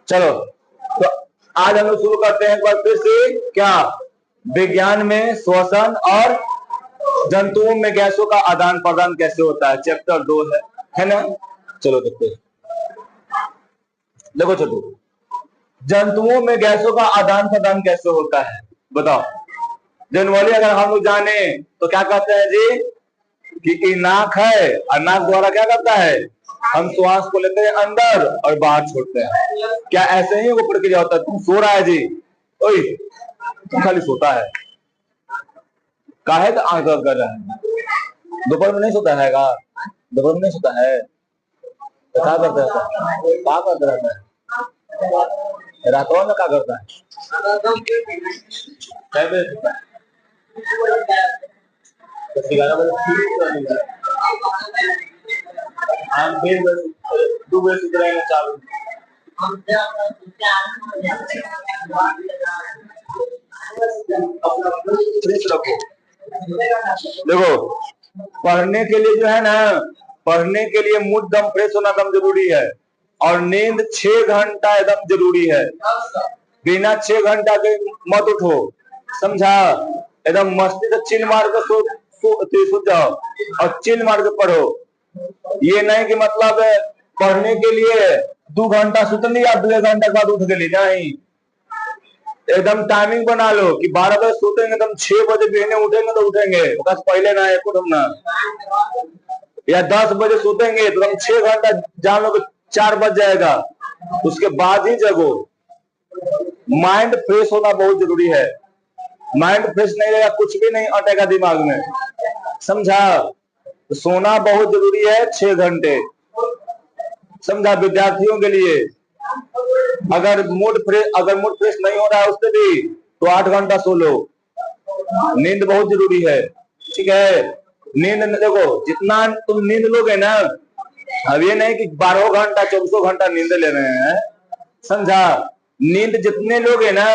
चलो, तो आज हम लोग शुरू करते हैं एक बार फिर से क्या, विज्ञान में श्वसन और जंतुओं में गैसों का आदान प्रदान कैसे होता है, चैप्टर 2 है ना। चलो देखते हैं। देखो छोटू, जंतुओं में गैसों का आदान प्रदान कैसे होता है बताओ। जनरली अगर हम लोग जाने तो क्या कहते हैं जी कि नाक है और नाक द्वारा क्या करता है, हम श्वास को लेते हैं अंदर और बाहर छोड़ते हैं। क्या ऐसे ही वो प्रक्रिया होता है? तुम सो रहा है जी, ओए तुम खाली सोता है, काहे तो आंख कर रहा है, दोपहर में नहीं सोता है का, दोपहर में नहीं सोता है तो क्या करता है, क्या करता रहता है, रातों में क्या करता है, कै बजे सोता है, 11 बजे, हम 2 बजे सुत रहे हैं, 4 रखो। देखो, पढ़ने के लिए जो है ना, पढ़ने के लिए मूड दम फ्रेश होना दम जरूरी है, और नींद 6 घंटा एकदम जरूरी है। बिना 6 घंटा के मत उठो, समझा। एकदम मस्ती से चिल मार के सो जाओ और चिल मार के पढ़ो। ये नहीं कि मतलब पढ़ने के लिए 2 घंटा सुत लिया, 2 घंटा बाद उठ गए, नहीं। एकदम टाइमिंग बना लो कि 12 बजे सोतेंगे, एकदम 6 बजे बहने उठेंगे तो उठेंगे, बस पहले ना एक उठना। या 10 बजे सोतेंगे तो हम 6 घंटा जान लो 4 बज जाएगा, उसके बाद ही जगो। माइंड फ्रेश होना बहुत जरूरी है। माइंड फ्रेश नहीं रहेगा कुछ भी नहीं अटेगा दिमाग में, समझा। तो सोना बहुत जरूरी है, 6 घंटे, समझा। विद्यार्थियों के लिए अगर मूड फ्रेश नहीं हो रहा है उससे भी तो 8 घंटा सो लो। नींद बहुत जरूरी है, ठीक है। नींद देखो, जितना तुम नींद लोगे ना, अब ये नहीं कि 12 घंटा 24 घंटा नींद ले रहे हैं, समझा। नींद जितने लोगे ना,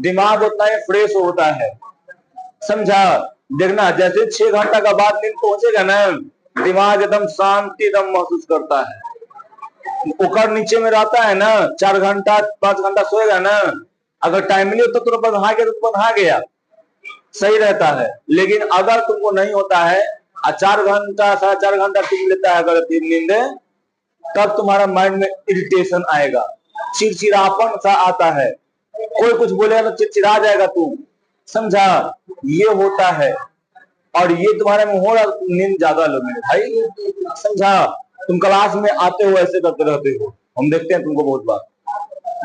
दिमाग उतना ही फ्रेश होता है, समझा। देखना, जैसे 6 घंटा का बाद नींद पहुंचेगा ना, दिमाग एकदम शांति एकदम महसूस करता है। ऊपर नीचे में रहता है ना, 4 घंटा 5 घंटा सोएगा ना, अगर टाइमली हो तो तुरंत बंधा गया तो बंधा गया, सही रहता है। लेकिन अगर तुमको नहीं होता है, 4 घंटा 4.5 घंटा तुम लेता है अगर नींद, तब तुम्हारा माइंड में इरिटेशन आएगा, चिड़चिड़ापन सा आता है, कोई कुछ बोलेगा तो चिड़चिड़ा जाएगा तुम, समझा। ये होता है, और ये तुम्हारे में हो रहा, नींद ज्यादा लो मेरे भाई, समझा। तुम क्लास में आते हो ऐसे करते रहते हो, हम देखते हैं तुमको बहुत बार,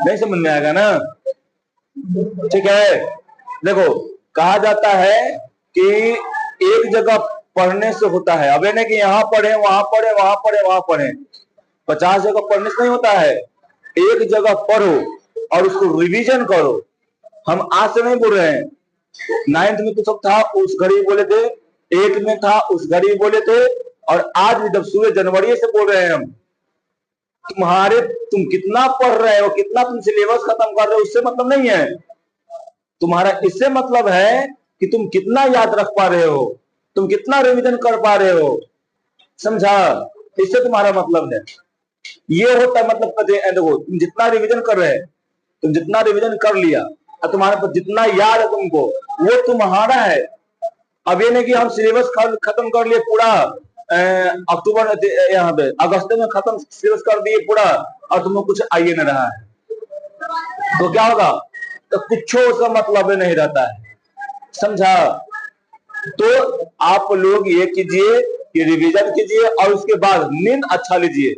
नहीं समझ में आएगा ना, ठीक है। देखो, कहा जाता है कि एक जगह पढ़ने से होता है, अब नहीं कि यहाँ पढ़े वहां पढ़े वहां पढ़े वहां पढ़े, 50 जगह पढ़ने से नहीं होता है। एक जगह पढ़ो और उसको रिवीजन करो। हम आज से नहीं बोल रहे हैं, 9th में तो सब था उस घड़ी बोले थे, 8th में था उस घड़ी बोले थे, और आज भी जब सूर्य जनवरी से बोल रहे हैं हम। तुम कितना पढ़ रहे हो, कितना तुम सिलेबस खत्म कर रहे हो, उससे मतलब नहीं है तुम्हारा। इससे मतलब है कि तुम कितना याद रख पा रहे हो, तुम कितना रिवीजन कर पा रहे हो, समझा। इससे तुम्हारा मतलब है। ये होता है मतलब, देखो तुम जितना रिवीजन कर रहे हैं, तुम जितना रिवीजन कर लिया और तुम्हारे पास जितना याद है तुमको, वो तुम्हारा है। अब ये नहीं कि हम सिलेबस खत्म कर लिए पूरा, अक्टूबर यहाँ पे अगस्त में खत्म सिलेबस कर दिए पूरा, और तुम्हें कुछ आइए न रहा है, तो क्या होगा, तो कुछ उसका मतलब नहीं रहता है, समझा। तो आप लोग ये कीजिए कि रिवीजन कीजिए और उसके बाद नींद अच्छा लीजिए,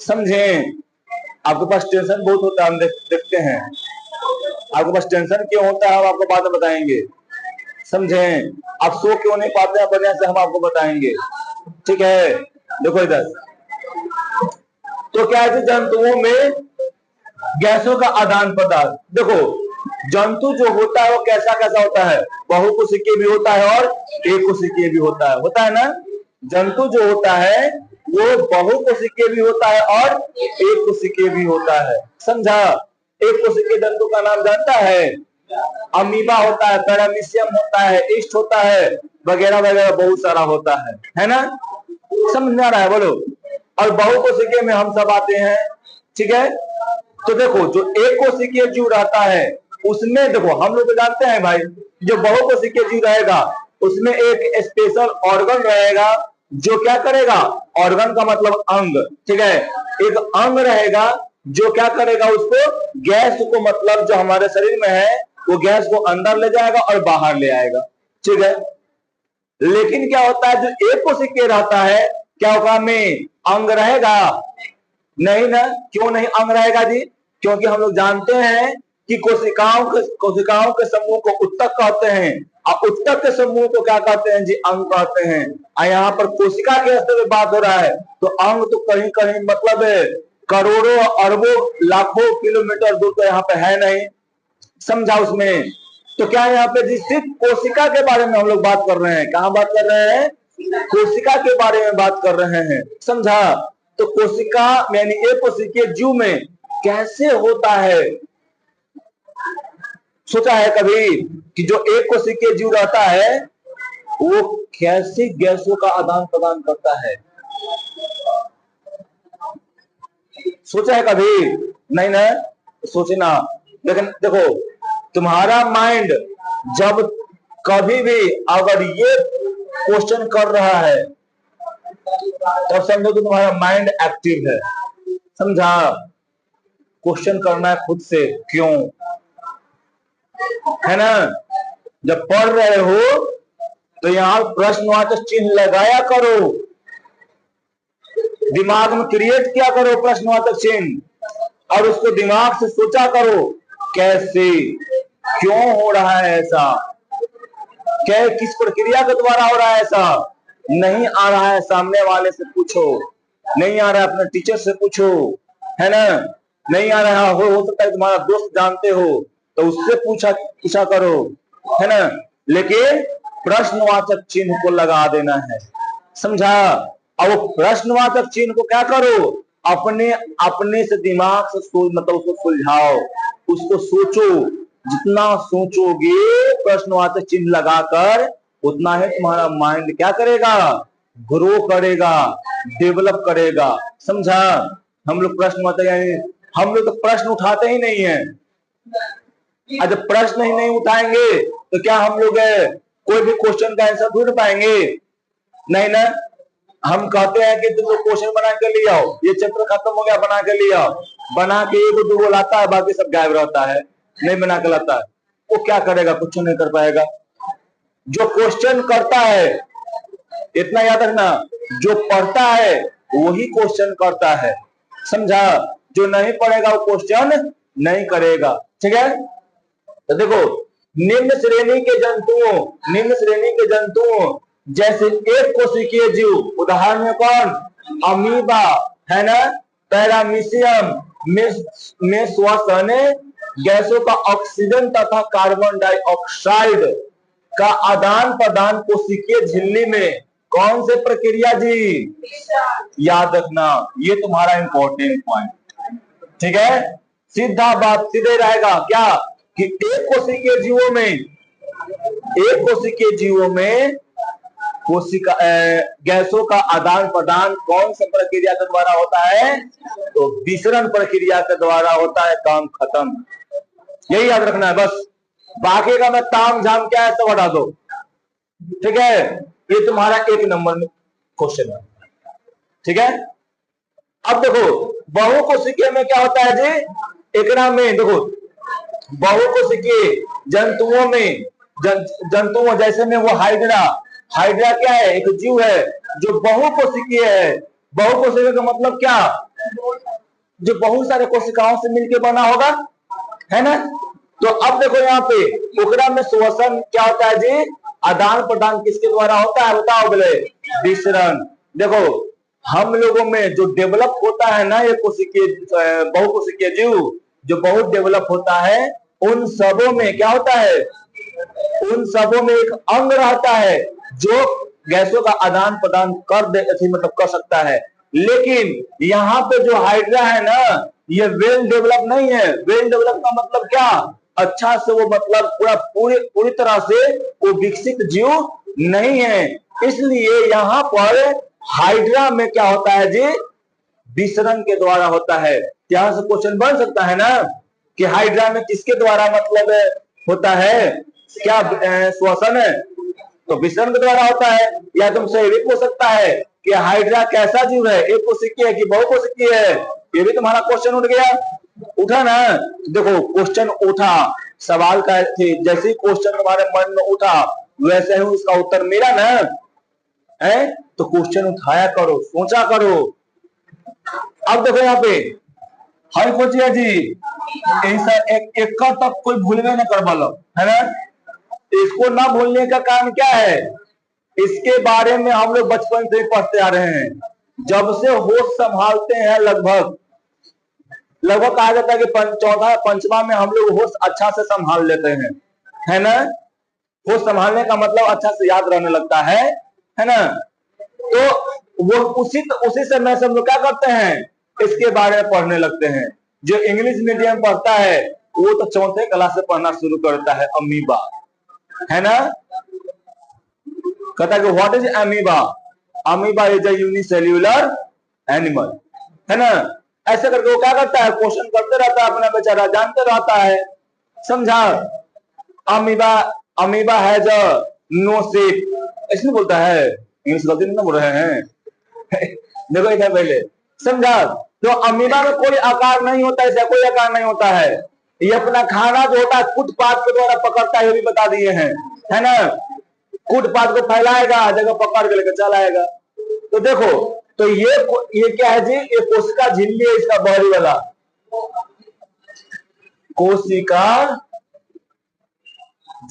समझे। आपके पास टेंशन बहुत होता है, हम देखते हैं आपके पास टेंशन क्यों होता है, हम आपको बाद में बताएंगे, समझे। आप सो क्यों नहीं पाते हैं बढ़िया से, हम आपको बताएंगे, ठीक है। देखो इधर, तो क्या है, जंतुओं में गैसों का आदान प्रदान। देखो, जंतु जो होता है वो कैसा कैसा होता है, बहुकोशिकीय भी होता है और एक कोशिकीय भी होता है ना। जंतु जो होता है वो बहुकोशिकीय भी होता है और एक कोशिकीय भी होता है, समझा। एक कोशिकीय जंतु का नाम जानता है, अमीबा होता है, पैरामीशियम होता है, ईस्ट होता है, वगैरह वगैरह बहुत सारा होता है ना। समझ में आ रहा है, बोलो। और बहुकोशिकीय में हम सब आते हैं, ठीक है। तो देखो जो एक कोशिकीय जीव रहता है उसमें देखो हम लोग तो जानते हैं भाई, जो बहुकोशिकीय जीव रहेगा उसमें एक स्पेशल ऑर्गन रहेगा जो क्या करेगा, ऑर्गन का मतलब अंग, ठीक है, एक अंग रहेगा जो क्या करेगा, उसको गैस को मतलब जो हमारे शरीर में है वो गैस को अंदर ले जाएगा और बाहर ले आएगा, ठीक है। लेकिन क्या होता है जो एक कोशिकीय रहता है, क्या होगा में अंग रहेगा? नहीं ना। क्यों नहीं अंग रहेगा जी? क्योंकि हम लोग जानते हैं कि कोशिकाओं के समूह को उत्तक कहते हैं और उत्तक के समूह को क्या कहते हैं जी, अंग कहते हैं। और यहाँ पर कोशिका के स्तर में बात हो रहा है तो अंग तो कहीं कहीं मतलब करोड़ों अरबों लाखों किलोमीटर दूर तो यहाँ पे है नहीं, समझा उसमें। तो क्या यहाँ पे जी सिर्फ कोशिका के बारे में हम लोग बात कर रहे हैं, कहाँ बात कर रहे हैं, कोशिका के बारे में बात कर रहे हैं, समझा। तो कोशिका यानी एक कोशिकीय जीव में कैसे होता है, सोचा है कभी कि जो एक कोशिकीय जीव रहता है वो कैसे गैसों का आदान प्रदान करता है, सोचा है कभी? नहीं ना, सोचे ना। लेकिन देखो तुम्हारा माइंड जब कभी भी अगर ये क्वेश्चन कर रहा है तब समझो कि तुम्हारा माइंड एक्टिव है, समझा। क्वेश्चन करना है खुद से, क्यों, है ना। जब पढ़ रहे हो तो यहां प्रश्नवाचक चिन्ह लगाया करो, दिमाग में क्रिएट किया करो प्रश्नवाचक चिन्ह और उसको दिमाग से सोचा करो कैसे, क्यों हो रहा है ऐसा, क्या किस प्रक्रिया के द्वारा हो रहा है ऐसा। नहीं आ रहा है सामने वाले से पूछो, नहीं आ रहा है अपने टीचर से पूछो, है ना। नहीं आ रहा हो सकता है तुम्हारा दोस्त जानते हो तो उससे पूछा करो, है ना। लेकिन प्रश्नवाचक चिन्ह को लगा देना है, समझा। अब वो प्रश्नवाचक चिन्ह को क्या करो, अपने से दिमाग से मतलब उसको सुलझाओ, उसको सोचो, जितना सोचोगे प्रश्नवाचक चिन्ह लगाकर उतना ही तुम्हारा माइंड क्या करेगा, ग्रो करेगा, डेवलप करेगा, समझा। हम लोग प्रश्नवाचक यानी हम लोग तो प्रश्न उठाते ही नहीं है, जब प्रश्न ही नहीं उठाएंगे तो क्या हम लोग कोई भी क्वेश्चन का आंसर ढूंढ पाएंगे, नहीं ना। हम कहते हैं कि तुम लोग क्वेश्चन बना के ले आओ, ये चैप्टर खत्म हो गया बना के ले आओ, बना के एक दो लाता है बाकी सब गायब रहता है, नहीं बना के लाता है, वो क्या करेगा, कुछ नहीं कर पाएगा। जो क्वेश्चन करता है, इतना याद रखना, जो पढ़ता है वही क्वेश्चन करता है, समझा। जो नहीं पढ़ेगा वो क्वेश्चन नहीं करेगा, ठीक है। तो देखो निम्न श्रेणी के जंतुओं जैसे एक कोशिकीय जीव, उदाहरण में कौन, अमीबा, है ना, पैरामीशियम में श्वसन गैसों का ऑक्सीजन तथा कार्बन डाइऑक्साइड का आदान प्रदान कोशिकीय झिल्ली में कौन से प्रक्रिया जी, याद रखना, ये तुम्हारा इंपॉर्टेंट पॉइंट, ठीक है। सीधा बात सीधे रहेगा क्या कि एक कोशिकीय जीवों में कोशिका गैसों का आदान प्रदान कौन सा प्रक्रिया के द्वारा होता है, तो विसरण प्रक्रिया के द्वारा होता है, काम खत्म, यही याद रखना है बस। बाकी का मैं ताम झाम क्या है सब हटा दो, ठीक है। ये तुम्हारा एक नंबर में क्वेश्चन है, ठीक है। अब देखो बहुकोशिकीय में क्या होता है जी, एकरा में देखो बहुकोशिकीय जंतुओं जैसे में वो हाइड्रा क्या है, एक जीव है जो बहुकोशिकीय है। बहुकोशिकीय का मतलब क्या, जो बहुत सारे कोशिकाओं से मिलकर बना होगा, है ना। तो अब देखो यहाँ पे ओकरा में श्वसन क्या होता है जी, आदान प्रदान किसके द्वारा होता है, बताओ बोले, विसरण। देखो हम लोगों में जो डेवलप होता है ना ये बहुकोशिकीय जीव जो बहुत डेवलप होता है, उन सबों में क्या होता है, उन सबों में एक अंग रहता है जो गैसों का आदान प्रदान मतलब कर सकता है। लेकिन यहाँ पे जो हाइड्रा है ना ये वेल डेवलप नहीं है। वेल डेवलप का मतलब क्या, अच्छा से वो मतलब पूरी तरह से वो विकसित जीव नहीं है। इसलिए यहाँ पर हाइड्रा में क्या होता है जी, विसरण के द्वारा होता है। यहाँ से क्वेश्चन बन सकता है ना कि हाइड्रा में किसके द्वारा मतलब होता है, क्या श्वसन है, तो विसर्जन के द्वारा होता है। या तुमसे ये भी पूछ सकता है कि हाइड्रा कैसा जीव है, एक कोशिकीय है कि बहुकोशिकीय है, ये भी तुम्हारा क्वेश्चन उठ गया, उठा ना। देखो क्वेश्चन उठा, सवाल का जैसे ही क्वेश्चन तुम्हारे मन में उठा वैसे ही उसका उत्तर मिला ना है, तो क्वेश्चन उठाया करो, सोचा करो। अब देखो यहाँ पे हाई खोजिया जी ऐसा एक का तक कोई भूलवे न कर वाला है ना, इसको ना भूलने का कारण क्या है, इसके बारे में हम लोग बचपन से पढ़ते आ रहे हैं, जब से होश संभालते हैं लगभग कहा जाता है कि चौथा पंचमा में हम लोग होश अच्छा से संभाल लेते हैं, है ना। होश संभालने का मतलब अच्छा से याद रहने लगता है ना। तो वो उसी समय से हम लोग क्या करते हैं, इसके बारे में पढ़ने लगते हैं। जो इंग्लिश मीडियम पढ़ता है वो तो चौथे क्लास से पढ़ना शुरू करता है, अमीबा, है ना। कहता है कि what is amoeba, amoeba is a unicellular animal, है ना। ऐसे करके वो क्या करता है, क्वेश्चन करते रहता है, अपना बेचारा जानते रहता है, समझा। Amoeba has a no shape, ऐसे बोलता है, इंग्लिश गलती नहीं बोल रहे हैं देखो इधर पहले, समझा। तो अमीबा में कोई आकार नहीं होता, ऐसा कोई आकार नहीं होता है, ये अपना खाना जो होता है फुटपाथ के द्वारा पकड़ता है, ये भी बता दिए हैं, है ना। फुटपाथ को फैलाएगा, जगह पकड़ के लेकर चला आएगा। तो देखो, तो ये क्या है जी, ये कोशिका झिल्ली है, इसका बाहरी वाला कोशिका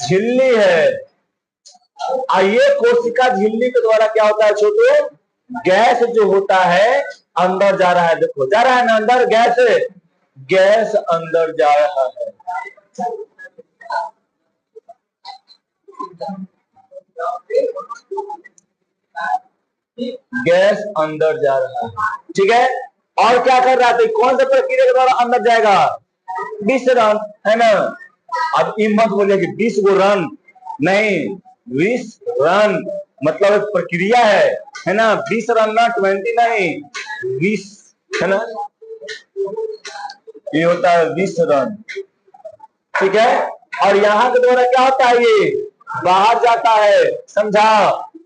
झिल्ली है। ये कोशिका झिल्ली के द्वारा क्या होता है छोटू, गैस जो होता है अंदर जा रहा है, देखो जा रहा है ना अंदर, गैस अंदर जा रहा है, गैस अंदर जा रहा है, ठीक है। और क्या कर रहा है, कौन सा प्रक्रिया के द्वारा अंदर जाएगा, विसरण, है ना। अब ये मत बोलिए कि 20 गो रन, नहीं, विसरण मतलब एक प्रक्रिया है ना, 20 रन ना 20 नहीं, 20, है ना, ये होता है 20 रन, ठीक है। और यहाँ के द्वारा क्या होता है, ये बाहर जाता है, समझा,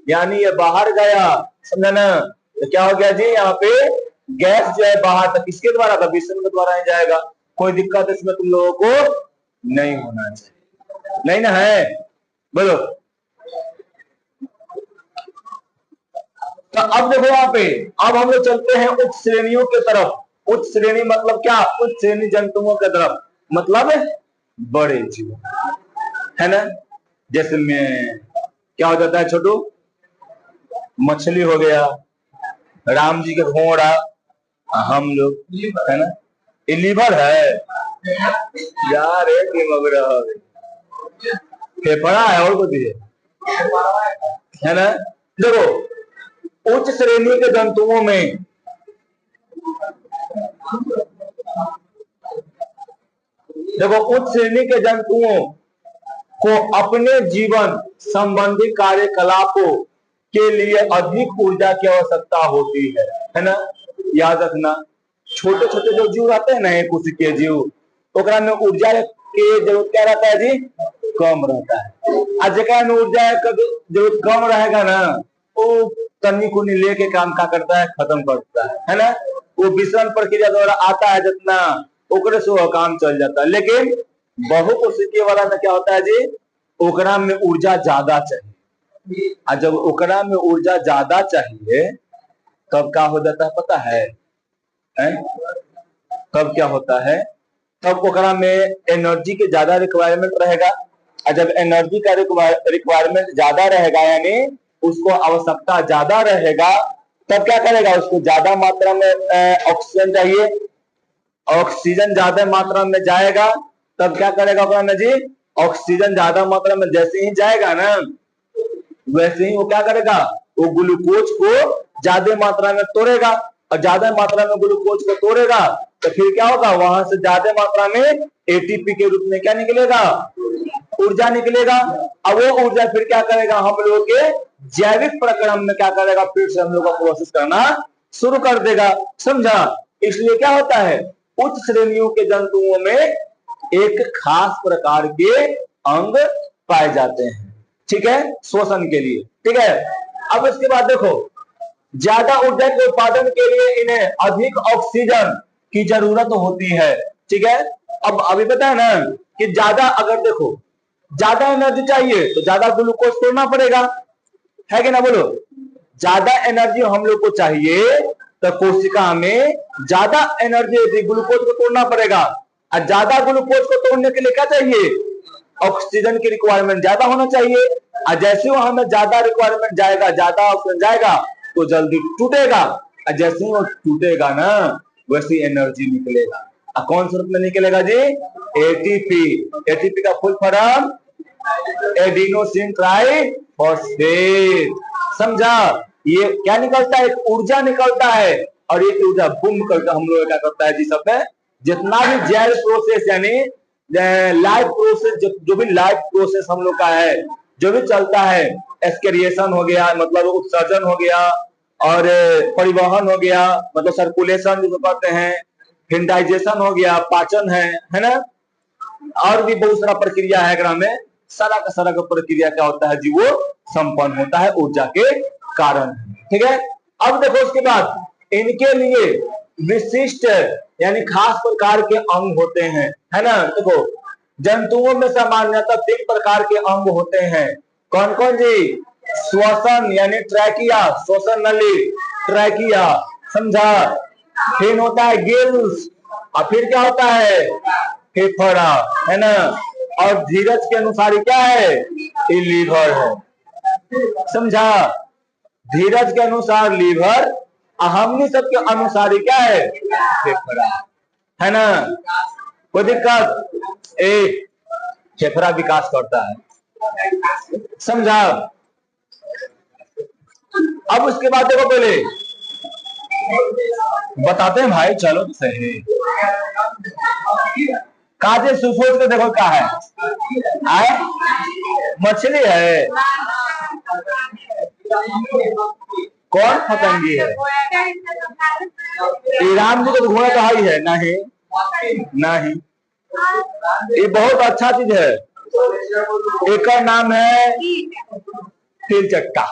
यानी ये बाहर गया, समझा ना। तो क्या हो गया जी, यहाँ पे गैस जो है बाहर तक किसके द्वारा, विसरण के द्वारा ही जाएगा। कोई दिक्कत इसमें तुम लोगों को नहीं होना चाहिए, नहीं ना है, बोलो। तो अब देखो यहाँ पे, अब हम लोग चलते हैं उच्च श्रेणियों की तरफ। उच्च श्रेणी मतलब क्या, उच्च श्रेणी जंतुओं की तरफ, मतलब बड़े जीव, है ना। जैसे में क्या हो जाता है छोटू, मछली हो गया, राम जी का घोड़ा, हम लोग, है ना। ये लीवर है यार, एक फेफड़ा है और कुछ है ना। देखो उच्च श्रेणी के जंतुओं में उच्च श्रेणी के जंतुओं को अपने जीवन संबंधी कार्यकलापों के लिए अधिक ऊर्जा की आवश्यकता होती है ना। याद रखना, छोटे छोटे जो जीव रहते हैं ना, कोशिकीय जीव, ओकरा में ऊर्जा के जरूरत क्या रहता है जी, कम रहता है। आज जगह में ऊर्जा जरूरत कम रहेगा ना, वो तन्नी कुन्नी लेके काम का करता है, खत्म करता है ना। वो विसरण प्रक्रिया द्वारा आता है जितना, ओकरे से वो काम चल जाता है। लेकिन बहुकोशिकीय वाला में क्या होता है जी, ओकरा में ऊर्जा ज्यादा चाहिए, और जब ओकरा में ऊर्जा ज्यादा चाहिए तब क्या हो जाता है पता है? तब क्या होता है, तब ओकरा में एनर्जी के ज्यादा रिक्वायरमेंट रहेगा, और जब एनर्जी का रिक्वायरमेंट ज्यादा रहेगा, यानी उसको आवश्यकता ज्यादा रहेगा, तब क्या करेगा, उसको ज्यादा मात्रा में ऑक्सीजन चाहिए, ऑक्सीजन ज्यादा मात्रा में जाएगा, तब क्या करेगा ओकरा में जी, ऑक्सीजन ज्यादा मात्रा में जैसे ही जाएगा ना, वैसे ही वो क्या करेगा, वो ग्लूकोज को ज्यादा मात्रा में तोड़ेगा, और ज्यादा मात्रा में ग्लूकोज को तोड़ेगा तो फिर क्या होगा, वहां से ज्यादा मात्रा में एटीपी के रूप में क्या निकलेगा, ऊर्जा निकलेगा। अब वो ऊर्जा फिर क्या करेगा, हम लोग के जैविक प्रक्रम में क्या करेगा, फिर से हम लोग का प्रोसेस करना शुरू कर देगा, समझा। इसलिए क्या होता है, उच्च श्रेणियों के जंतुओं में एक खास प्रकार के अंग पाए जाते हैं, ठीक है, श्वसन के लिए, ठीक है। अब इसके बाद देखो, ज्यादा ऊर्जा के उत्पादन के लिए इन्हें अधिक ऑक्सीजन की जरूरत होती है, ठीक है। अब अभी पता है ना कि ज्यादा, अगर देखो ज्यादा एनर्जी चाहिए तो ज्यादा ग्लूकोज तोड़ना पड़ेगा, है कि ना, बोलो। ज्यादा एनर्जी हम लोग को चाहिए तो कोशिका में ज्यादा एनर्जी ग्लूकोज को तोड़ना पड़ेगा, और ज्यादा ग्लूकोज को तोड़ने के लिए क्या चाहिए, ऑक्सीजन की रिक्वायरमेंट ज्यादा होना चाहिए। और जैसे वो हमें ज्यादा रिक्वायरमेंट जाएगा, ज्यादा ऑक्सीजन जाएगा तो जल्दी टूटेगा, और जैसे वो टूटेगा ना वैसी एनर्जी निकलेगा। और कौन से रूप में निकलेगा जी, एटीपी। एटीपी का फुल फॉर्म एडिनोसिन ट्राइफॉस्फेट, समझा। ये क्या निकलता है, एक ऊर्जा निकलता है, और ये ऊर्जा बूम करके हम लोग क्या करता है जी, सब में जितना भी जैव प्रोसेस यानी लाइफ प्रोसेस, जो भी लाइफ प्रोसेस हम लोग का है, जो भी चलता है, एस्केरिएशन हो गया मतलब उत्सर्जन हो गया, और परिवहन हो गया मतलब सर्कुलेशन जो कहते हैं, फिर डाइजेशन हो गया, पाचन है ना, और भी बहुत सारा प्रक्रिया है ग्राम में, सारा का सारा का प्रक्रिया क्या होता है जी, वो संपन्न होता है ऊर्जा के कारण, ठीक है। अब देखो उसके बाद इनके लिए विशिष्ट यानी खास प्रकार के अंग होते हैं, है ना। देखो जंतुओं में सामान्यतः 3 प्रकार के अंग होते हैं, कौन कौन जी, श्वसन यानी ट्रैकिया, श्वसन नली ट्रैकिया, समझा। फिर होता है गिल्स, और फिर क्या होता है, फेफड़ा, है ना। और धीरज के अनुसार क्या है, ये लीवर है, समझा। धीरज के अनुसार लीवर, हमने सबके अनुसार क्या है, फेफड़ा, है ना। कोई दिक्कत, एक फेफड़ा विकास करता है, समझा। अब उसके बाद देखो, पहले बताते हैं भाई, चलो तो सही। काजे सुसोच के देखो क्या है, आए मछली है, कौन पतंगी है, राम जी का घोड़ा तो हाई है, नहीं नहीं, ये बहुत अच्छा चीज है, एक नाम है तिलचट्टा।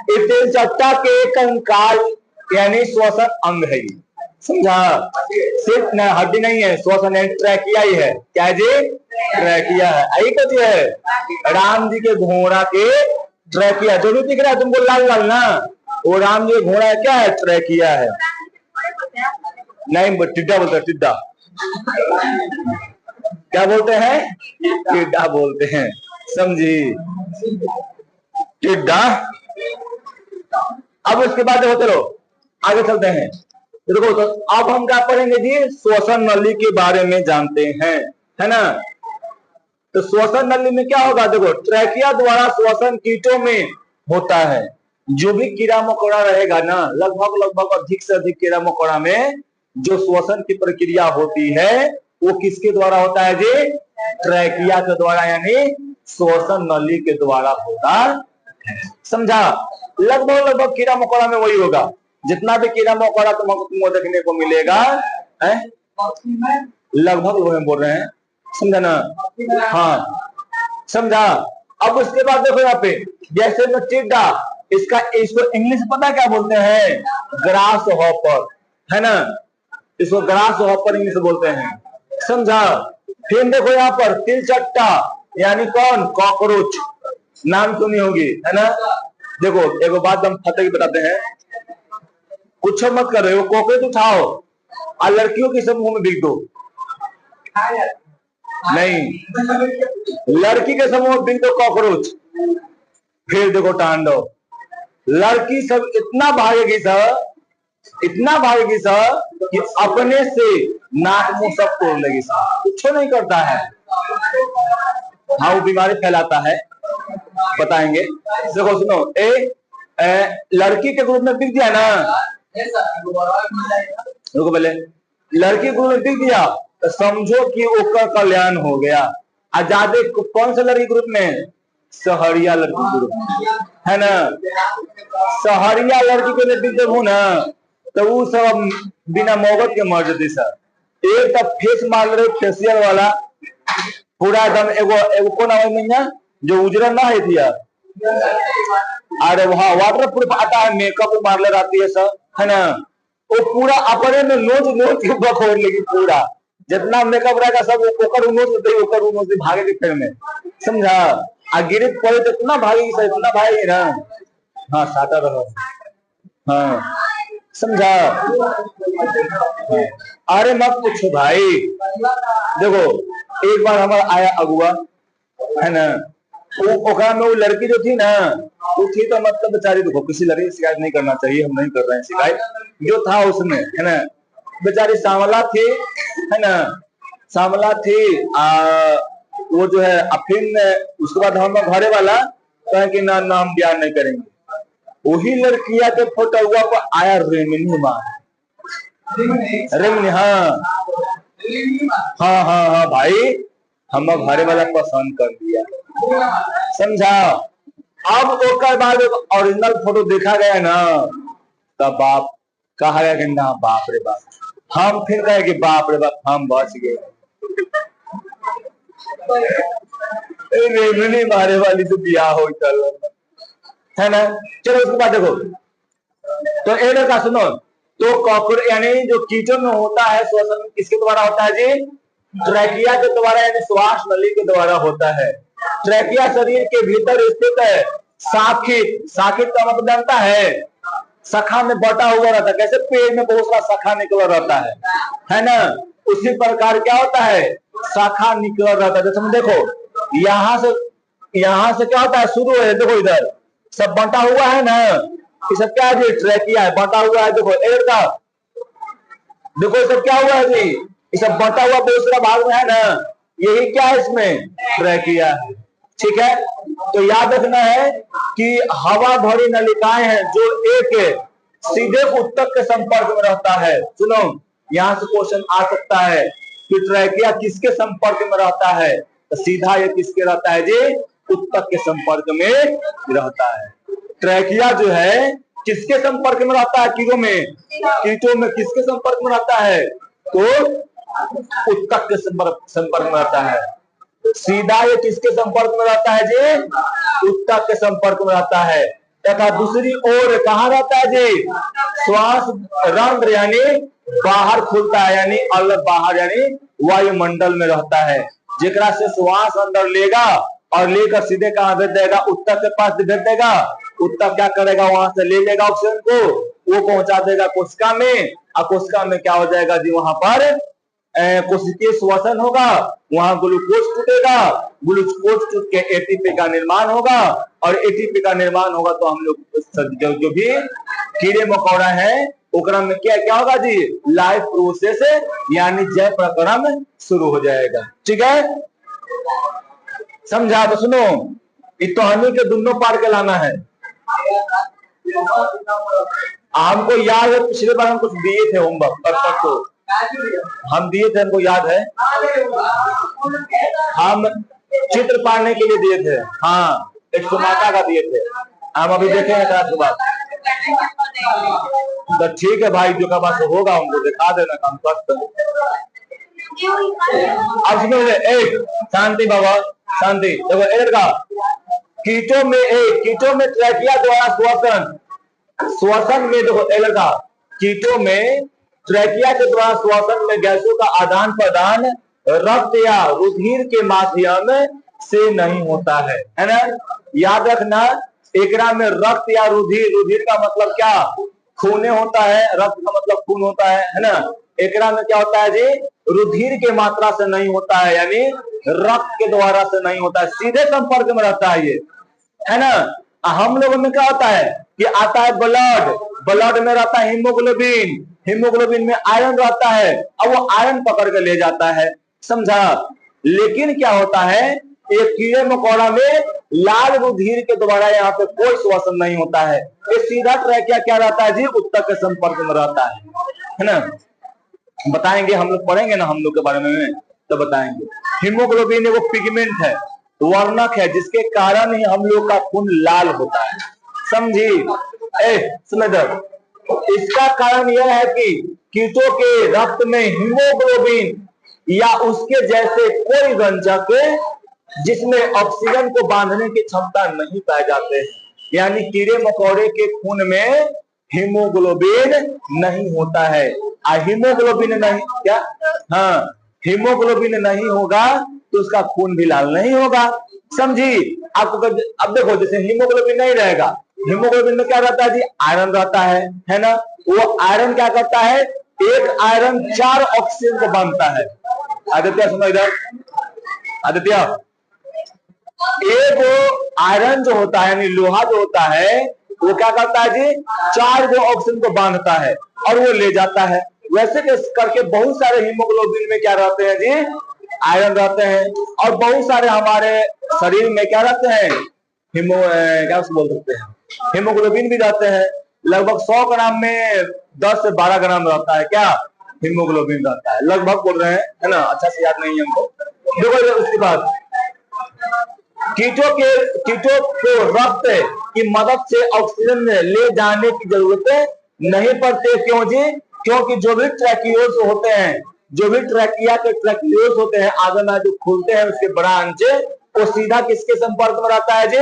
तिलचट्टा के कंकाल यानी श्वसन अंग है, समझा। सिर्फ हड्डी नहीं है, श्वसन ट्रैकिया ही है, क्या जी, ट्रैकिया है। यही कुछ है राम जी के घोड़ा के ट्रैकिया, जो भी दिख रहा है तुमको लाल लाल ना, वो राम जी घोड़ा है, क्या है, ट्रैकिया है। नहीं टिड्डा बोलते हैं, टिड्डा क्या बोलते हैं, टिड्डा बोलते हैं, समझी, टिड्डा। अब उसके बाद देखो, चलो आगे चलते हैं। देखो तो अब हम क्या पढ़ेंगे जी, श्वसन नली के बारे में जानते हैं, है ना। तो श्वसन नली में क्या होगा, देखो ट्रैकिया द्वारा श्वसन कीटों में होता है। जो भी कीड़ा मकोड़ा रहेगा ना, लगभग लगभग अधिक से अधिक कीड़ा मकोड़ा में जो श्वसन की प्रक्रिया होती है वो किसके द्वारा होता है जी, ट्रैकिया के द्वारा यानी श्वसन नली के द्वारा होता है, समझा। लगभग लगभग कीड़ा मकोड़ा में वही होगा, जितना भी कीड़ा मकोड़ा तुमको देखने को मिलेगा, लगभग वो बोल रहे हैं, समझा ना, हाँ समझा। अब उसके बाद देखो यहाँ पे, जैसे में टिड्डा, इसको इंग्लिश पता क्या बोलते हैं, ग्रास हॉपर, है ना, इसको ग्रास हॉपर इंग्लिश बोलते हैं, समझा। फिर देखो यहाँ पर तिलचट्टा यानी कौन, कॉकरोच, नाम सुनी होगी, है ना। देखो एक बात हम फतेह बताते हैं, कुछ मत करो, कॉकरोच उठाओ और लड़कियों के समूह में बिक दो, नहीं लड़की के समूह में बिक दो कॉकरोच, फिर देखो तांडव, लड़की सब इतना भागेगी सर, इतना भागेगी सर कि अपने से नाक मुंह सब तोड़ लेगी सर, कुछ नहीं करता है, हाँ वो बीमारी फैलाता है, बताएंगे। देखो सुनो, लड़की के ग्रुप में बिक दिया ना, रुको पहले, लड़की के ग्रुप में बिक दिया तो समझो कि उसका कल्याण हो गया। आजादे कौन सा लड़की ग्रुप में, सहरिया लड़की ग्रुप, है ना। सहरिया लड़की के लिए बिक देबू ना तो वो सब बिना मोहब्बत के मर जाती सर। एक तब फेस मार रहे फेसियल वाला पूरा एकदम एगो एगो कौन आवाज में जो उजरा ना है थी यार, अरे वहाँ वाटर प्रूफ आता है, मेकअप मार ले रहती है सर, है ना, वो पूरा अपने में नोच नोच के बखोर लेगी पूरा, जितना मेकअप रहेगा सब ओकर नोच से भागे के फिर में, समझा। आ गिरे पड़े तो इतना भागेगी सर, इतना भागेगी ना। हाँ साटा रहो, हाँ समझा। अरे मत पूछो भाई, देखो एक बार हमारा आया अगुआ, है ना, ओकरा में वो लड़की जो थी ना, वो थी तो मतलब बेचारी, देखो किसी लड़की की शिकायत नहीं करना चाहिए, हम नहीं कर रहे हैं शिकायत, जो था उसमें, है ना, बेचारी सांवला थी, है ना, सांवला थी। वो जो है फिर उसके बाद हम घरे वाला कहे कि ना ना हम प्यार नहीं करेंगे, वही लड़किया के फोटो हुआ को आया रेमिनी मार, रेमिनी, हाँ हाँ हाँ हाँ भाई, हम घरे वाला पसंद कर दिया, समझा। अब ओकर बाद ओरिजिनल फोटो देखा गया ना, तब बाप कहा गया कि ना बाप रे बाप, हम फिर कहे कि बाप रे बाप हम बच गए, रेमिनी मारे वाली तो बियाह हो चल, है ना। चलो उसके बाद देखो, तो ए लड़का सुनो, तो कॉकरोच यानी जो कीचड़ में होता है श्वसन किसके द्वारा होता है जी, ट्रैकिया के द्वारा, यानी श्वास नली के द्वारा होता है। ट्रैकिया शरीर के भीतर स्थित है, शाखित, शाखित का मतलब जानता है, शाखा में बटा हुआ रहता है, कैसे पेड़ में बहुत सारा शाखा निकला रहता है ना, उसी प्रकार क्या होता है, शाखा निकल रहता है। जैसे देखो यहाँ से क्या होता है, शुरू है, देखो इधर सब बटा हुआ है ना, ये सब क्या है, ट्रैकिया है, बटा हुआ है, देखो एक देखो ये सब क्या हुआ है जी, ये सब बटा हुआ दूसरा भाग में है ना, यही क्या है इसमें, ट्रैकिया है, ठीक है। तो याद रखना है कि हवा भरी नलिकाएं हैं जो एक सीधे उत्तक के संपर्क में रहता है। सुनो, यहां से क्वेश्चन आ सकता है कि ट्रैकिया किसके संपर्क में रहता है, तो सीधा ये किसके रहता है जी, उत्तक के संपर्क में रहता है। ट्रैकिया जो है किसके संपर्क में रहता है, कीटों में किसके संपर्क में रहता है, तो उत्तक के संपर्क में रहता है। सीधा ये किसके संपर्क में रहता है जी, उत्तक के संपर्क में रहता है, तथा दूसरी ओर कहाँ रहता है जी, श्वास रंध्र यानी बाहर खुलता है, यानी अलग बाहर यानी वायुमंडल में रहता है, जेकरा से श्वास अंदर लेगा और लेकर सीधे कहाँ भेज देगा, उत्तक के पास भेज देगा। उत्तक क्या करेगा, वहां से ले लेगा ऑक्सीजन को, वो पहुंचा देगा कोशिका में, और कोशिका में क्या हो जाएगा जी, वहां पर कोशिकीय श्वसन होगा, वहां ग्लूकोज टूटेगा, ग्लूकोज टूट के एटीपी का निर्माण होगा, और एटीपी का निर्माण होगा तो हम लोग जो भी कीड़े मकोड़ा है ओकरा में क्या क्या होगा जी, लाइफ प्रोसेस यानी जय प्रक्रम शुरू हो जाएगा, ठीक है, समझा। तो सुनो, तो हमें के दोनों पार के लाना है। हमको याद है पिछले बार हम कुछ दिए थे होमवर्क, तब तो हम दिए थे, हमको याद है, हम चित्र पाड़ने के लिए दिए थे, हाँ एक सुमाता का दिए थे, हम अभी देखेंगे क्लास के बाद। तो ठीक है भाई, जो का बात होगा हमको दिखा देना, काम करते। अब सुनो, एक शांति बाबा, शांति, देखो एक का कीटों में ट्रैकिया द्वारा श्वसन में, देखो एक का कीटों में ट्रैकिया के द्वारा श्वसन में गैसों का आदान प्रदान रक्त या रुधिर के माध्यम से नहीं होता है ना। याद रखना, एकरा में रक्त या रुधिर का मतलब क्या, खूने होता है, रक्त का मतलब खून होता है ना। एकरा में क्या होता है जी, रुधिर के मात्रा से नहीं होता है, यानी रक्त के द्वारा से नहीं होता है, सीधे संपर्क में रहता है ये, है ना। हम लोगों में क्या होता है कि आता है ब्लड में रहता है हीमोग्लोबिन में आयरन रहता है, अब वो आयरन पकड़ के ले जाता है, समझा। लेकिन क्या होता है, ये कीड़े मकोड़ा में लाल रुधिर के द्वारा यहाँ पे कोई श्वसन नहीं होता है, ये सीधा ट्रैकिया क्या रहता है जी, उत्तक के संपर्क में रहता है ना। बताएंगे हम लोग, पढ़ेंगे ना हम लोग के बारे में तो बताएंगे। हीमोग्लोबिन वो पिगमेंट है, वर्णक है, जिसके कारण ही हम लोग का खून लाल होता है, समझी। समझ इसका कारण यह है कि कीटों के रक्त में हीमोग्लोबिन या उसके जैसे कोई रंजक जिसमें ऑक्सीजन को बांधने की क्षमता नहीं पाए जाते हैं। यानी कीड़े मकोड़े के खून में हीमोग्लोबिन नहीं होता है। हीमोग्लोबिन नहीं क्या, हाँ, हीमोग्लोबिन नहीं होगा तो उसका खून भी लाल नहीं होगा। समझी आपको? अब देखो, जैसे हीमोग्लोबिन नहीं रहेगा, हीमोग्लोबिन में क्या रहता है जी? आयरन रहता है ना? वो आयरन क्या करता है? एक आयरन 4 ऑक्सीजन को बांधता है। आदित्य सुनो इधर, आदित्य, एक आयरन जो होता है यानी लोहा जो होता है वो क्या करता है जी? 4 जो ऑक्सीजन को बांधता है और वो ले जाता है। वैसे करके बहुत सारे हीमोग्लोबिन में क्या रहते हैं जी? आयरन रहते हैं। और बहुत सारे हमारे शरीर में क्या रहते हैं? क्या बोल सकते हैं? हीमोग्लोबिन भी रहते हैं। लगभग 100 ग्राम में 10 से 12 ग्राम रहता है क्या? हीमोग्लोबिन रहता है। लगभग बोल रहे हैं, है ना? अच्छा से याद नहीं है हमको। देखो उसके बाद कीटों को रक्त की मदद से ऑक्सीजन में ले जाने की जरूरत नहीं पड़ती। क्यों जी? क्योंकि जो भी ट्रैकियोल्स होते हैं, जो भी ट्रैकिया के ट्रैकियोल्स होते हैं, आगे में जो खुलते हैं उसके ब्रांच, वो सीधा किसके संपर्क में रहता है जी?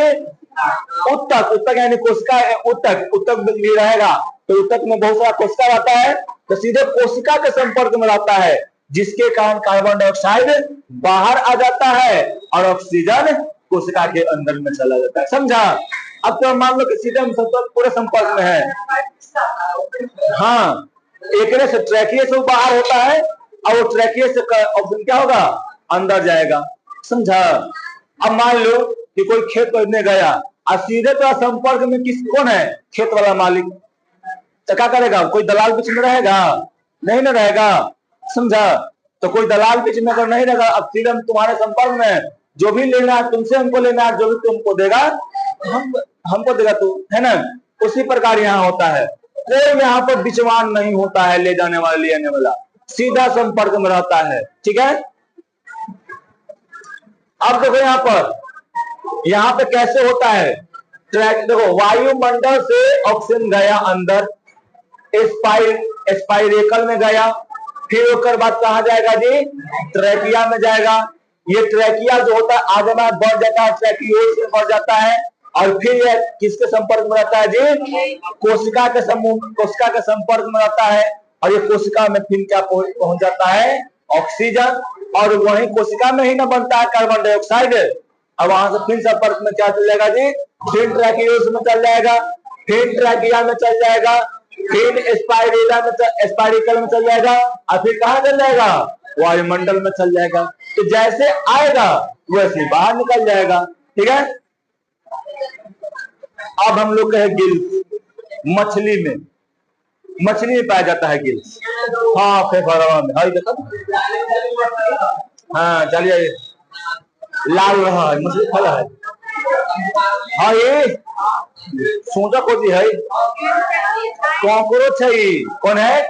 उत्तक यानी कोशिका। उत्तक भी रहेगा तो उत्तक में बहुत सारा कोशिका रहता है, तो सीधे कोशिका के संपर्क में रहता है, जिसके कारण कार्बन डाइऑक्साइड बाहर आ जाता है और ऑक्सीजन कोशिका के अंदर में चला जाता है। समझा? अब तो मान लो कि सीधे हम पूरे संपर्क में है। हाँ, एक से ट्रैकिया से बाहर होता है और वो ट्रैकिया से ऑक्सीजन क्या होगा? अंदर जाएगा। समझा? अब मान लो कि कोई खेत करने गया और सीधे तो संपर्क में कौन है? खेत वाला मालिक। तो क्या करेगा? कोई दलाल बीच में रहेगा? नहीं ना रहेगा। समझा? तो कोई दलाल बीच में अगर नहीं रहेगा, अब सीधे हम तुम्हारे संपर्क में, जो भी लेना है तुमसे हमको लेना है, जो भी तुमको देगा हमको देगा तू, है ना? उसी प्रकार यहाँ होता है। कोई यहाँ पर बिचवान नहीं होता है, ले जाने वाला ले आने वाला, सीधा संपर्क में रहता है। ठीक है? अब देखो यहाँ पे कैसे होता है ट्रैक। देखो, वायुमंडल से ऑक्सीजन गया अंदर, स्पाइरेकल में गया, फिर उसके बाद कहा जाएगा जी? ट्रैकिया में जाएगा। ये ट्रैकिया जो होता है आगे में बढ़ जाता है, ट्रैकियोल से बढ़ जाता है और फिर ये किसके संपर्क में रहता है जी? कोशिका के संपर्क में रहता है। और ये कोशिका में फिर क्या पहुंच जाता है? ऑक्सीजन। और वही कोशिका में ही ना बनता है कार्बन डाइऑक्साइड। अब वहां से फिर संपर्क में क्या चल जाएगा जी? फिर ट्रैकियोल में चल जाएगा, फिर ट्रैकिया में चल जाएगा, फिर स्पाइरिकल में चल जाएगा और फिर कहां चल जाएगा? वायुमंडल में चल जाएगा। तो जैसे आएगा वैसे बाहर निकल जाएगा। ठीक है? अब हम लोग कहे गिल्स। मछली में पाया जाता है गिल्स। हाँ, फेफड़ा में। हाँ देखो, हाँ चलिए, लाल रहा है, मछली फल है। हाँ, ये सोचा खोजी है, कॉकरोच है। कौन है?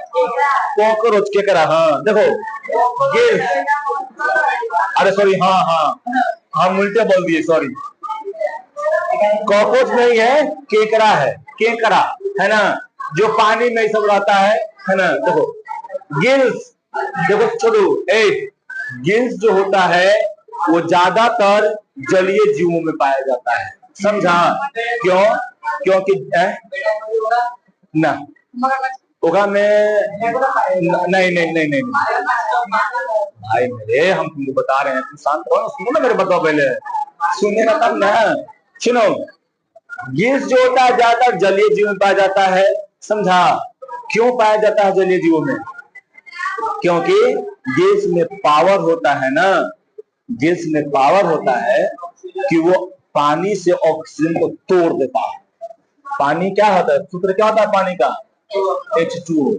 कॉकरोच के करा। हाँ देखो, गिल्स। अरे सॉरी, हाँ उल्टे बोल दिए, सॉरी। कॉकरोच नहीं है, केकड़ा है। केकड़ा है ना, जो पानी में सब रहता है ना? देखो गिल्स, देखो छोड़ो, गिल्स जो होता है वो ज्यादातर जलीय जीवों में पाया जाता है। समझा? क्यों? क्योंकि ना होगा में नहीं भाई मेरे, हम तुमको बता रहे हैं, तुम शांत रहो, सुनो ना मेरे, बताओ पहले, सुनने का तब ना। सुनो, गिल्स जो होता है ज्यादातर जलीय जीव में पाया जाता है। समझा? क्यों पाया जाता है जलीय जीवों में? क्योंकि गिल्स में पावर होता है ना, गिल्स में पावर होता है कि वो पानी से ऑक्सीजन को तोड़ देता है। पानी क्या होता है? सूत्र क्या होता है पानी का? H2O।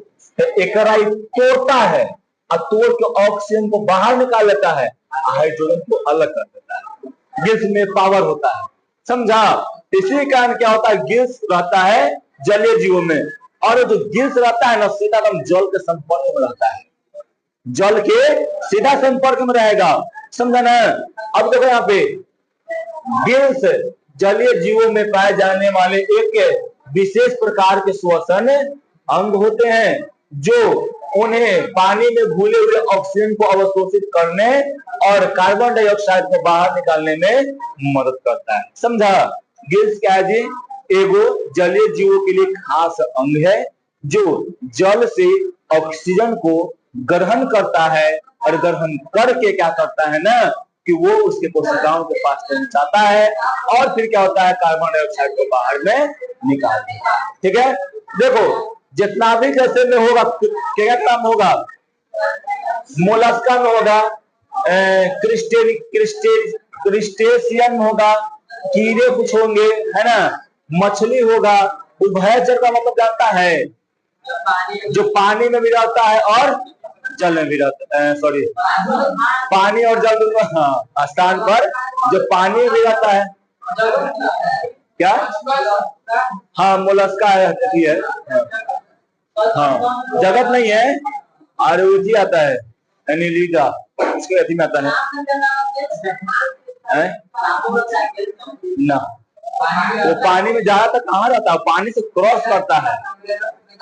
एकराई तोड़ता है और तोड़ के ऑक्सीजन को बाहर निकाल लेता है, हाइड्रोजन को अलग कर देता है। गिल्स में पावर होता है। समझा? इसी कारण क्या होता है? गिल्स रहता है जलीय जीवों में, और जो गिल्स रहता है ना, सीधा जल के संपर्क में रहता है, जल के सीधा संपर्क में रहेगा। समझा ना? अब देखो यहाँ पे गिल्स जलीय जीवों में पाए जाने वाले एक विशेष प्रकार के श्वसन अंग होते हैं जो उन्हें पानी में घुले हुए ऑक्सीजन को अवशोषित करने और कार्बन डाइऑक्साइड को बाहर निकालने में मदद करता है। समझा? गिल्स क्या है जी? एगो जलीय जीवों के लिए खास अंग है जो जल से ऑक्सीजन को ग्रहण करता है और ग्रहण करके क्या करता है ना कि वो उसके कोशिकाओं के पास पहुंचाता है और फिर क्या होता है, कार्बन डाइऑक्साइड को बाहर में निकाल देता है। ठीक है, देखो जितना भी जैसे में होगा क्या काम होगा, मोलस्का में होगा, क्रिस्टेशियन होगा, कीड़े कुछ होंगे, है ना, मछली होगा। उभयचर का मतलब जानता है जो पानी में भी रहता है और जल में भी रहता है, सॉरी पानी और जल दोनों हाँ स्थान पर जो पानी में भी रहता है क्या, हाँ मोलस्का है, हाँ जगत नहीं है, आरोजी आता है, एनिलीजा इसके अथी में आता है ना, वो पानी में जा तक कहाँ रहता है, पानी से क्रॉस करता है।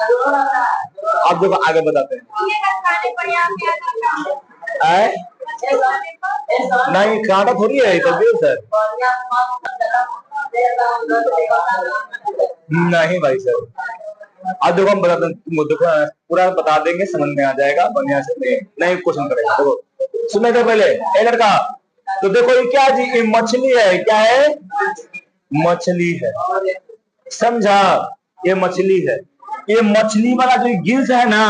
अब देखो आगे बताते हैं। नहीं कांटा थोड़ी है तो सर, नहीं भाई सर, अब देखो हम बताते हैं, पूरा बता देंगे, समझ में आ जाएगा बढ़िया से, नहीं क्वेश्चन करेगा। देखो सुनने दो पहले, ए लड़का तो देखो ये क्या जी, ये मछली है, क्या है, मछली है, समझा, ये मछली है। ये मछली वाला जो गिल्स है ना,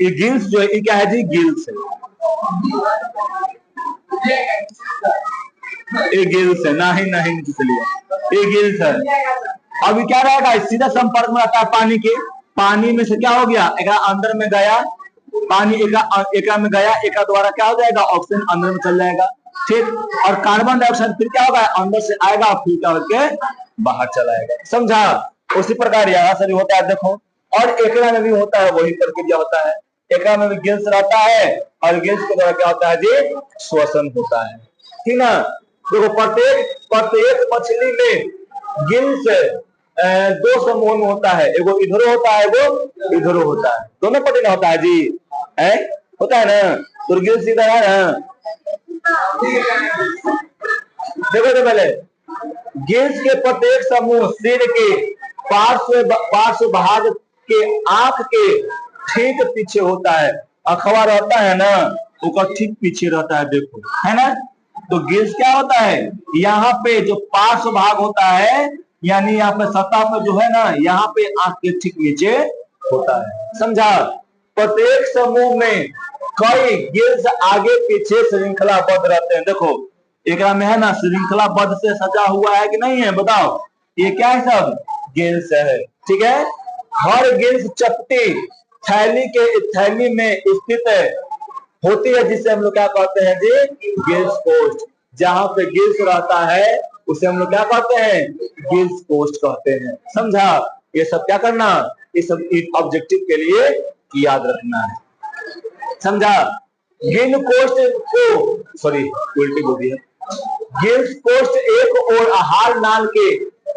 ये गिल्स जो है ये क्या है जी, गिल्स है, ये गिल्स है, नहीं नहीं चलिए ये गिल्स है। अभी क्या रहेगा, सीधा संपर्क में आता है पानी के, पानी में से क्या हो गया, एक अंदर में गया पानी, एका में गया, एका द्वारा क्या हो जाएगा, ऑक्सीजन अंदर में चल जाएगा, ठीक, और कार्बन डाइऑक्साइड फिर क्या होगा, अंदर से आएगा फिर क्या होकर बाहर चला जाएगा। समझा? उसी प्रकार यहाँ से भी होता है, देखो, और एकरा में भी होता है, वही प्रक्रिया होता है, एकरा में भी गिल्स रहता है और गिल्स के द्वारा क्या होता है जी, श्वसन होता है, ठीक ना। देखो प्रत्येक मछली में गिल्स दो समूह में होता है, एगो इधर होता है, एगो इधर होता है, दोनों पट्टी होता है जी, है होता है ना, तो गिल्स इधर है ना। देखो तो पहले गिल्स के प्रत्येक समूह सिर के पार्श्व भाग के आंख के ठीक पीछे होता है, अखबार रहता है ना उसका ठीक पीछे रहता है, देखो है ना। तो गिल्स क्या होता है, यहाँ पे जो पार्श्व भाग होता है, यानी यहाँ पे सतह पे जो है ना, यहाँ पे आंख के ठीक नीचे होता है, समझा। प्रत्येक समूह में कई गिल्स आगे पीछे श्रृंखलाबद्ध रहते हैं, देखो एक में है ना, श्रृंखलाबद्ध से सजा हुआ है कि नहीं है, बताओ ये क्या है, सब गिल्स है, ठीक है। हर गिल्स चपटी थैली में स्थित होती है, जिसे हम लोग क्या कहते हैं जी, गिल्स कोष्ठ। जहां पे गिल्स रहता है उसे हम लोग क्या कहते हैं, गिल्स कोष्ठ कहते हैं, समझा। ये सब क्या करना, ये सब ऑब्जेक्टिव के लिए याद रखना है, समझा। गिल कोष्ठ को, सॉरी उल्टी बोली है, गिल्स कोष्ठ एक और आहार नाल के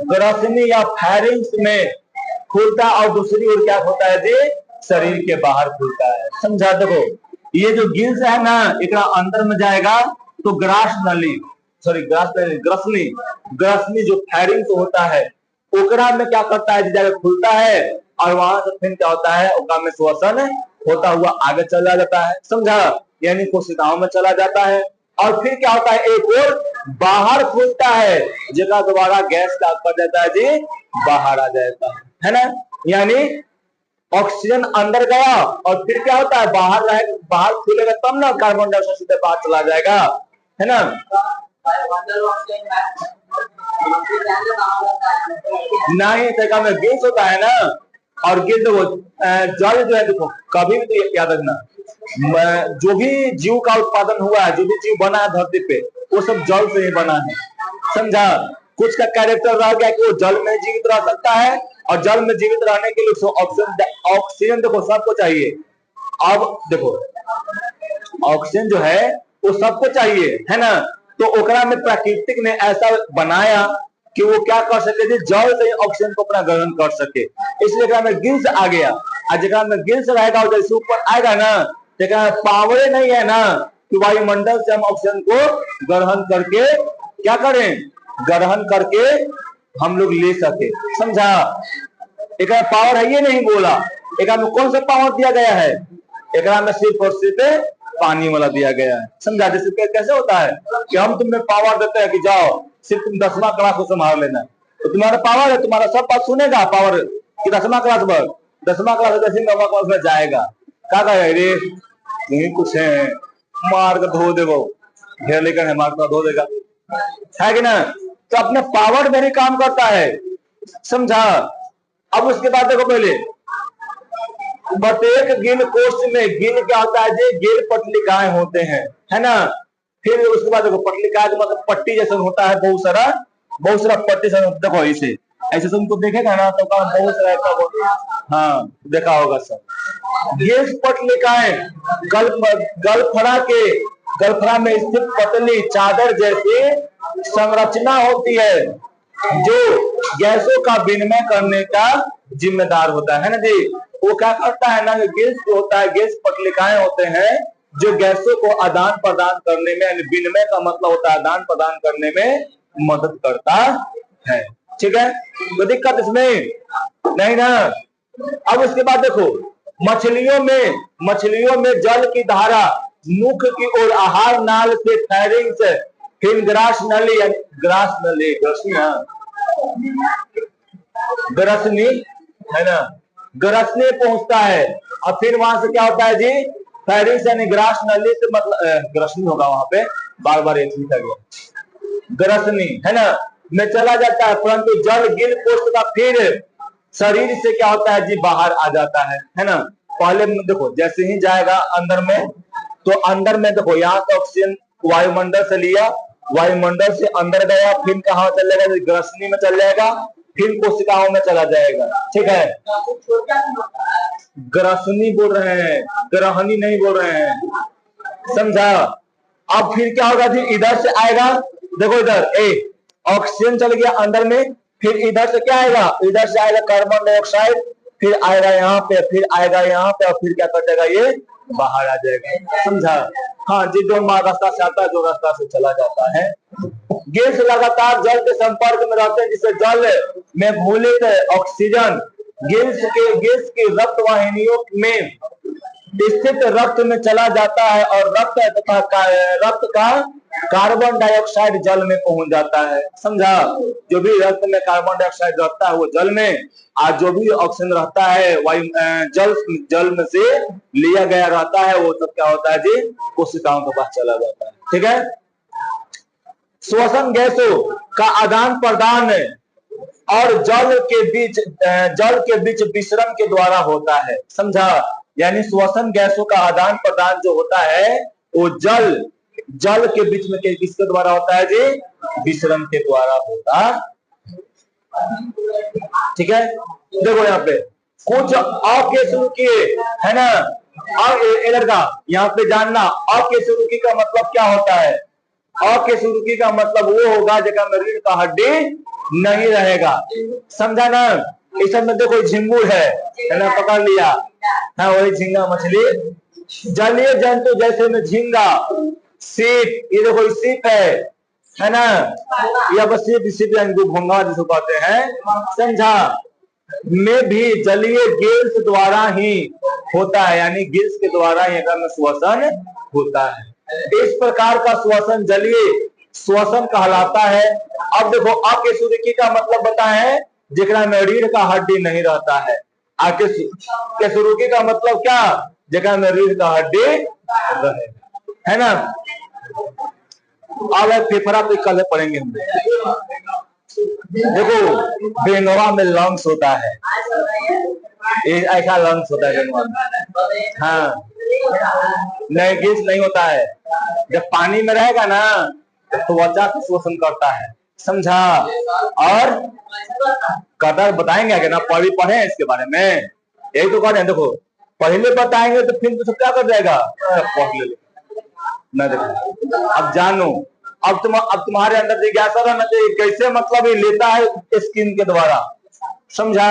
ग्रसनी या फैरिंग्स में खुलता और दूसरी ओर क्या होता है जी, शरीर के बाहर खुलता है, समझा। देखो ये जो गिल्स है ना, एक अंदर में जाएगा तो ग्रसनी जो फैरिंग्स होता है ओकरा में क्या करता है, जाकर खुलता है और वहां से फिर क्या होता है, ओकरा में श्वसन होता हुआ आगे चला जाता है, समझा, यानी कोशिकाओं में चला जाता है। और फिर क्या होता है, एक और बाहर खुलता है, जगह दोबारा गैस का कर जाता है जी, बाहर आ जाता है ना। यानी ऑक्सीजन अंदर गया और फिर क्या होता है, बाहर खुलेगा तब ना कार्बन डाइऑक्साइड सीधे बाहर चला जाएगा, है ना। नहीं तरीका में गिल्स होता है ना, और गिल्स जल जो है, देखो कभी भी तो याद रखना, जो भी जीव का उत्पादन हुआ है, जो भी जीव बना है धरती पे, वो सब जल से ही बना है, समझा। कुछ का कैरेक्टर रह गया कि वो जल में जीवित रह सकता है, और जल में जीवित रहने के लिए ऑक्सीजन देखो सबको चाहिए। अब देखो ऑक्सीजन जो है वो सबको चाहिए, है ना। तो ओकरा में प्राकृतिक ने ऐसा बनाया कि वो क्या कर सके, जल से ऑक्सीजन को अपना ग्रहण कर सके, इसलिए में गिल्स आ गया। जगह में गिल्स रहेगा और जैसे ऊपर आएगा ना, जगह पावर नहीं है ना कि वायुमंडल से हम ऑक्सीजन को ग्रहण करके क्या करें, ग्रहण करके हम लोग ले सके। समझा? एक पावर है ये नहीं बोला, एक में कौन सा पावर दिया गया है, एक में सिर्फ और सिर्फ पानी वाला दिया गया है। समझा? जैसे कैसे होता है कि हम तुम्हें पावर देते हैं कि जाओ सिर्फ तुम 10वां क्लास को संभाल लेना, तो तुम्हारा पावर है, तुम्हारा सब बात सुनेगा पावर कि 10वां क्लास पर 10वां क्लास जैसे 9वां क्लास में जाएगा, क्या कहेगा, रे नहीं कुछ है मार कर धो देगा, घेर लेकर है मार कर धो देगा, है कि ना? तो अपने पावर में ही काम करता है। समझा? अब उसके बाद देखो, पहले प्रत्येक गिल कोष्ठ में गिल क्या होता है जी, गिल पटलिकाएं होते हैं, है ना? फिर उसके बाद देखो पटलिकाएं मतलब पट्टी जैसा होता है, बहुत सारा पट्टी से देखो इसे ऐसे तुमको देखेगा ना तो बहुत सारा, हाँ देखा होगा सब। गिल पटलिकाएं गलफड़ा में स्थित पतली चादर जैसी संरचना होती है जो गैसों का विनिमय करने का जिम्मेदार होता है ना जी। वो क्या करता है ना, गैस होता है, गैस पटलिकाएं होते हैं जो गैसों को आदान प्रदान करने में, विनिमय का मतलब होता है आदान प्रदान करने में मदद करता है। ठीक है, तो दिक्कत इसमें नहीं ना। अब उसके बाद देखो, मछलियों में जल की धारा मुख की ओर आहार नाल से फैरिंग्स, फिर ग्रास नली ग्रसनी है ना, ग्रसनी पहुंचता है, और फिर वहां से क्या होता है जी, फैरिंग्स यानी ग्रास नली से मतलब ग्रसनी होगा, वहां पे बार बार एक लिखा गया ग्रसनी है ना, में चला जाता है, परंतु जल गिल कोष्ठ का फिर शरीर से क्या होता है जी, बाहर आ जाता है ना। पहले देखो जैसे ही जाएगा अंदर में, तो अंदर में देखो यहाँ से ऑक्सीजन वायुमंडल से लिया, वायुमंडल से अंदर गया, फिर कहाँ चलेगा, ग्रसनी में चल जाएगा, फिर कोशिकाओं में चला जाएगा। ठीक है, ग्रसनी बोल रहे हैं, ग्रहणी नहीं बोल रहे हैं। समझा? अब फिर क्या होगा जी, इधर से आएगा, देखो इधर ऑक्सीजन चल गया अंदर में, फिर इधर से क्या आएगा, इधर से आएगा कार्बन डाइऑक्साइड, फिर आएगा यहाँ पे, फिर आएगा यहाँ पे, और फिर क्या कर देगा, ये बाहर आ जाएगा। समझा? हाँ जी, जो रास्ता से आता है, जो रास्ता से चला जाता है। गैस लगातार जल के संपर्क में रहते हैं, जिससे जल में घुलित ऑक्सीजन गैस की रक्त वाहिनियों में स्थित रक्त में चला जाता है, और रक्त का कार्बन डाइऑक्साइड जल में पहुंच जाता है। समझा? जो भी रक्त में कार्बन डाइऑक्साइड रहता है वो जल में, और जो भी ऑक्सीजन रहता है वायु जल में से लिया गया रहता है, वो सब क्या होता है जी, कोशिकाओं के पास चला जाता है। ठीक है, श्वसन गैसों का आदान प्रदान और जल के बीच विश्रम के द्वारा होता है। समझा? यानी श्वसन गैसों का आदान प्रदान जो होता है वो जल के बीच में किसके द्वारा होता है जी, विश्रम के द्वारा होता। ठीक है, देखो यहाँ पे कुछ अ के शुरू किए है ना, लड़का यहाँ पे जानना, अ के शुरू की का मतलब क्या होता है। अ के शुरू की का मतलब वो होगा जगह में रीढ़ का हड्डी नहीं रहेगा। समझा ना? इस सब में देखो झिंगुर है ना, पकड़ लिया, हाँ वही झींगा मछली। जलीय जंतु जैसे में झींगा, सीप, ये देखो सीप है ना, या बस सीप घोंगा जिसको कहते हैं। समझा? में भी जलीय गिल्स द्वारा ही होता है, यानी गिल्स के द्वारा ही में श्वसन होता है। इस प्रकार का श्वसन जलीय श्वसन कहलाता है। अब देखो अकेशुरुकी का मतलब बताएं, जेकरा में रीढ़ का हड्डी नहीं रहता है। केसुरुकी का मतलब क्या, जगह में रीढ़ का हड्डी रहे, है ना। अब फेफड़ा पे कल पढ़ेंगे हम। देखो बेंगवा में लंग्स होता है, ऐसा लंग्स होता है बेंगवा में, हाँ नहीं गैस नहीं होता है। जब पानी में रहेगा ना तो त्वचा का शोषण करता है। समझा? और कदर बताएंगे आगे ना, पढ़े इसके बारे में, यही तो कह रहे हैं। देखो पहले बताएंगे तो फिर तो क्या कर जाएगा, पढ़ ले ना। देखो अब जानो, अब तुम्हारे अंदर जिज्ञासा रहना चाहिए कैसे मतलब ये लेता है स्किन के द्वारा। समझा?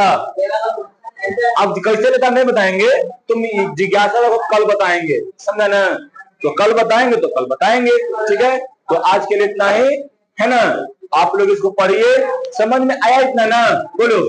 अब कैसे लेता नहीं बताएंगे, तुम जिज्ञासा को कल बताएंगे, समझा ना? तो कल बताएंगे तो कल बताएंगे, ठीक है। तो आज के लिए इतना ही है ना, आप लोग इसको पढ़िए, समझ में आया इतना ना, बोलो।